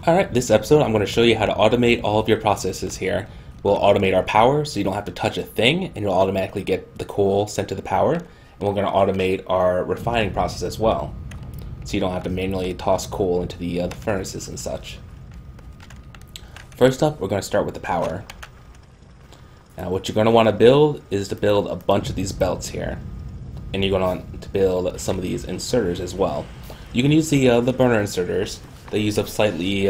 Alright, this episode I'm going to show you how to automate all of your processes here. We'll automate our power so you don't have to touch a thing and you'll automatically get the coal sent to the power. And we're going to automate our refining process as well, so you don't have to manually toss coal into the furnaces and such. First up, we're going to start with the power. Now what you're going to want to build is to build a bunch of these belts here. And you're going to want to build some of these inserters as well. You can use the burner inserters. They use up slightly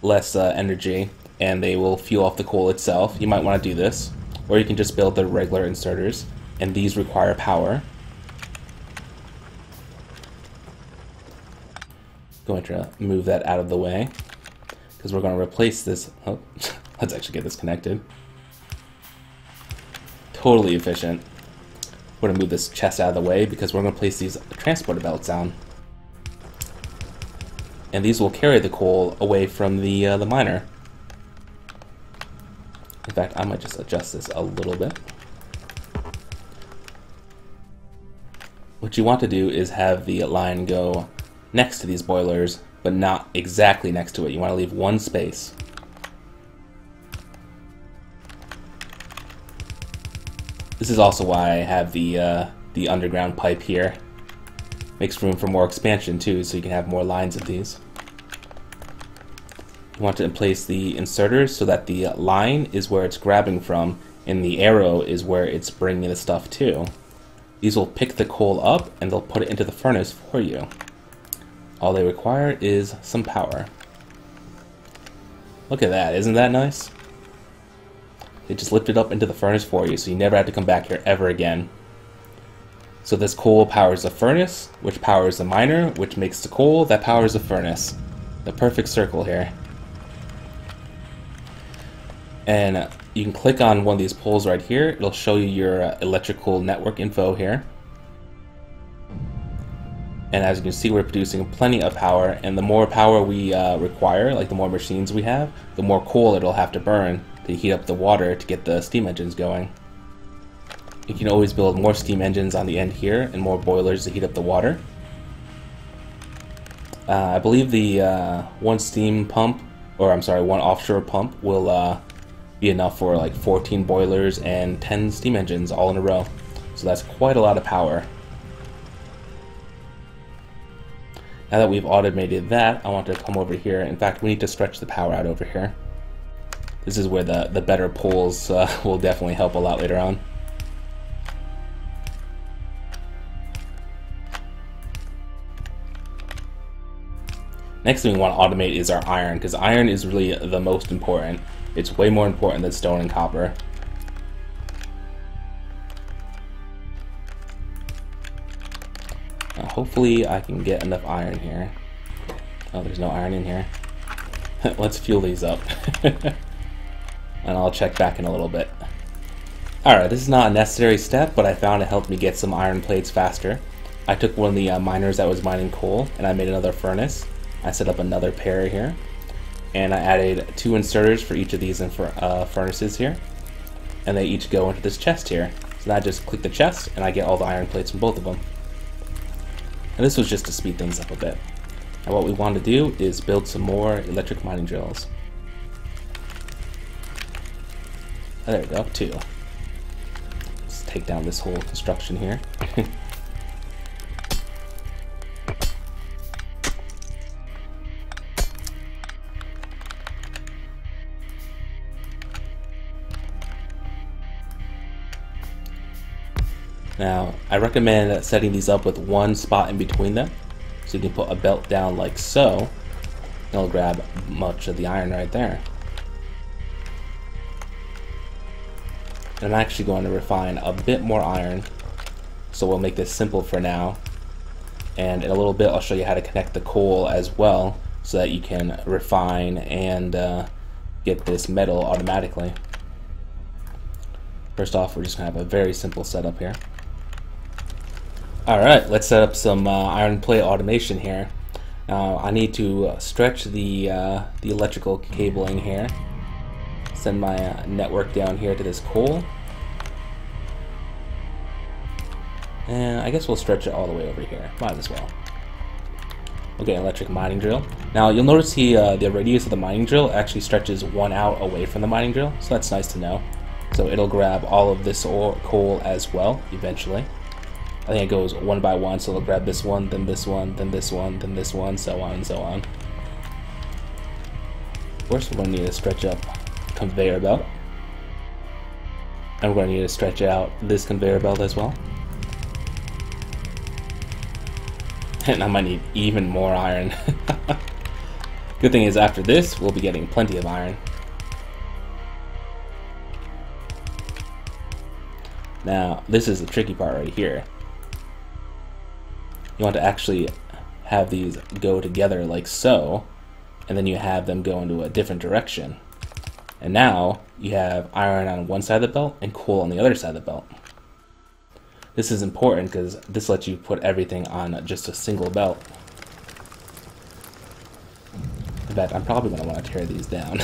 less energy, and they will fuel off the coal itself. You might want to do this, or you can just build the regular inserters, and these require power. Going to move that out of the way, because we're going to replace this. Oh, let's actually get this connected. Totally efficient. We're going to move this chest out of the way, because we're going to place these transporter belts on. And these will carry the coal away from the miner. In fact, I might just adjust this a little bit. What you want to do is have the line go next to these boilers, but not exactly next to it. You want to leave one space. This is also why I have the underground pipe here. Makes room for more expansion too, so you can have more lines of these. You want to place the inserters so that the line is where it's grabbing from and the arrow is where it's bringing the stuff to. These will pick the coal up and they'll put it into the furnace for you. All they require is some power. Look at that, isn't that nice? They just lift it up into the furnace for you, so you never have to come back here ever again. So this coal powers the furnace, which powers the miner, which makes the coal that powers the furnace. The perfect circle here. And you can click on one of these poles right here. It'll show you your electrical network info here. And as you can see, we're producing plenty of power, and the more power we require, like the more machines we have, the more coal it'll have to burn to heat up the water to get the steam engines going. You can always build more steam engines on the end here and more boilers to heat up the water. I believe the one offshore pump will be enough for like 14 boilers and 10 steam engines all in a row. So that's quite a lot of power. Now that we've automated that, I want to come over here. In fact, we need to stretch the power out over here. This is where the better poles will definitely help a lot later on. Next thing we want to automate is our iron, because iron is really the most important. It's way more important than stone and copper. Now, hopefully I can get enough iron here. Oh, there's no iron in here. Let's fuel these up. And I'll check back in a little bit. Alright, this is not a necessary step, but I found it helped me get some iron plates faster. I took one of the miners that was mining coal, and I made another furnace. I set up another pair here, and I added 2 inserters for each of these furnaces here, and they each go into this chest here. So now I just click the chest and I get all the iron plates from both of them. And this was just to speed things up a bit. Now what we want to do is build some more electric mining drills. Oh, there we go, 2. Let's take down this whole construction here. Now, I recommend setting these up with one spot in between them, so you can put a belt down like so. It'll grab much of the iron right there. And I'm actually going to refine a bit more iron, so we'll make this simple for now. And in a little bit I'll show you how to connect the coal as well, so that you can refine and get this metal automatically. First off, we're just going to have a very simple setup here. Alright, let's set up some iron plate automation here. Now I need to stretch the electrical cabling here. Send my network down here to this coal. And I guess we'll stretch it all the way over here. Might as well. We'll get an electric mining drill. Now you'll notice the radius of the mining drill actually stretches one out away from the mining drill, so that's nice to know. So it'll grab all of this coal as well, eventually. I think it goes one by one, so it'll grab this one, then this one, then this one, then this one, so on and so on. Of course, we're going to need to stretch up conveyor belt. And we're going to need to stretch out this conveyor belt as well. And I might need even more iron. Good thing is after this, we'll be getting plenty of iron. Now, this is the tricky part right here. You want to actually have these go together like so, and then you have them go into a different direction. And now, you have iron on one side of the belt and coal on the other side of the belt. This is important because this lets you put everything on just a single belt. In fact, I'm probably going to want to tear these down.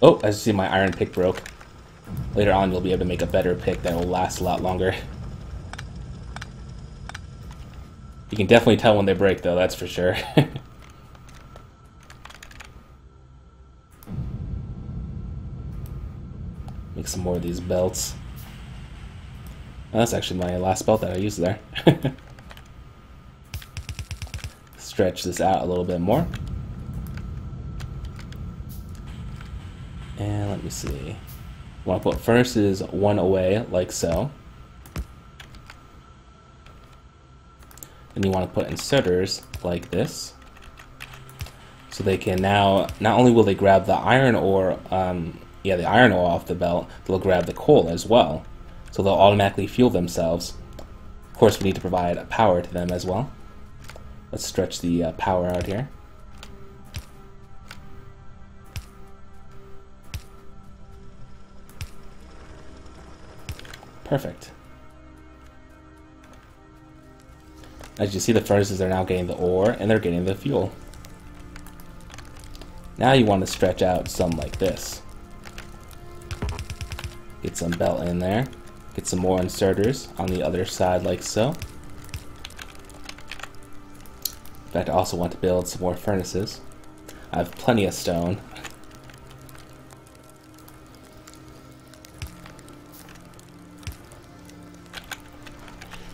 Oh, as you see, my iron pick broke. Later on, you'll be able to make a better pick that will last a lot longer. You can definitely tell when they break, though, that's for sure. Make some more of these belts. Oh, that's actually my last belt that I used there. Stretch this out a little bit more. And let me see. You want to put furnaces one away, like so. Then you want to put inserters like this. So they can now, not only will they grab the iron ore, the iron ore off the belt, they'll grab the coal as well. So they'll automatically fuel themselves. Of course, we need to provide power to them as well. Let's stretch the power out here. Perfect. As you see, the furnaces are now getting the ore and they're getting the fuel. Now you want to stretch out some like this. Get some belt in there. Get some more inserters on the other side like so. In fact, I also want to build some more furnaces. I have plenty of stone.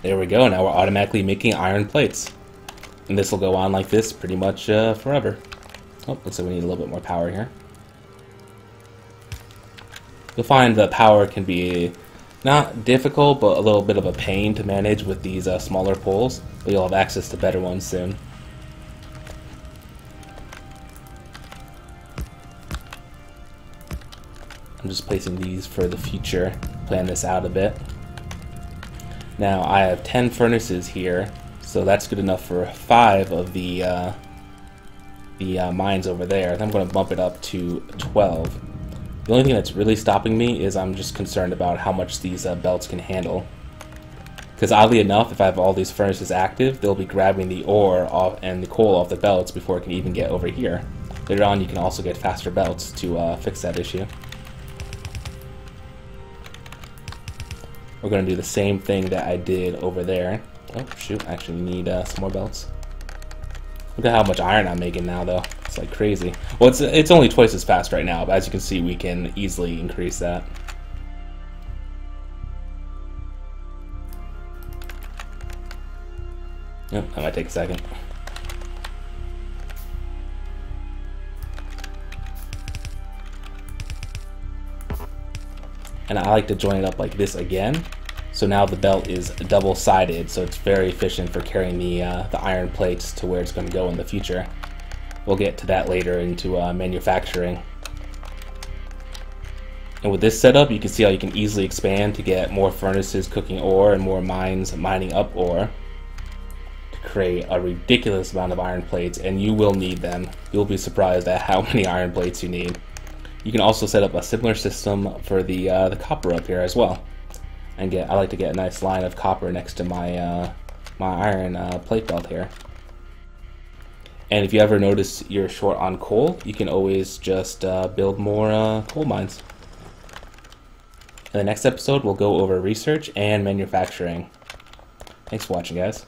There we go, now we're automatically making iron plates. And this will go on like this pretty much forever. Oh, looks like we need a little bit more power here. You'll find the power can be not difficult, but a little bit of a pain to manage with these smaller poles, but you'll have access to better ones soon. I'm just placing these for the future, plan this out a bit. Now I have 10 furnaces here, so that's good enough for 5 of the mines over there. Then I'm going to bump it up to 12. The only thing that's really stopping me is I'm just concerned about how much these belts can handle. Because oddly enough, if I have all these furnaces active, they'll be grabbing the ore off and the coal off the belts before it can even get over here. Later on, you can also get faster belts to fix that issue. We're going to do the same thing that I did over there. Oh, shoot, I actually need some more belts. Look at how much iron I'm making now, though. It's like crazy. Well, it's only twice as fast right now, but as you can see, we can easily increase that. Yep, that might take a second. And I like to join it up like this again. So now the belt is double-sided, so it's very efficient for carrying the iron plates to where it's going to go in the future. We'll get to that later into manufacturing. And with this setup, you can see how you can easily expand to get more furnaces cooking ore and more mines mining up ore to create a ridiculous amount of iron plates, and you will need them. You'll be surprised at how many iron plates you need. You can also set up a similar system for the copper up here as well. And I like to get a nice line of copper next to my my iron plate belt here. And if you ever notice you're short on coal, you can always just build more coal mines. In the next episode, we'll go over research and manufacturing. Thanks for watching, guys.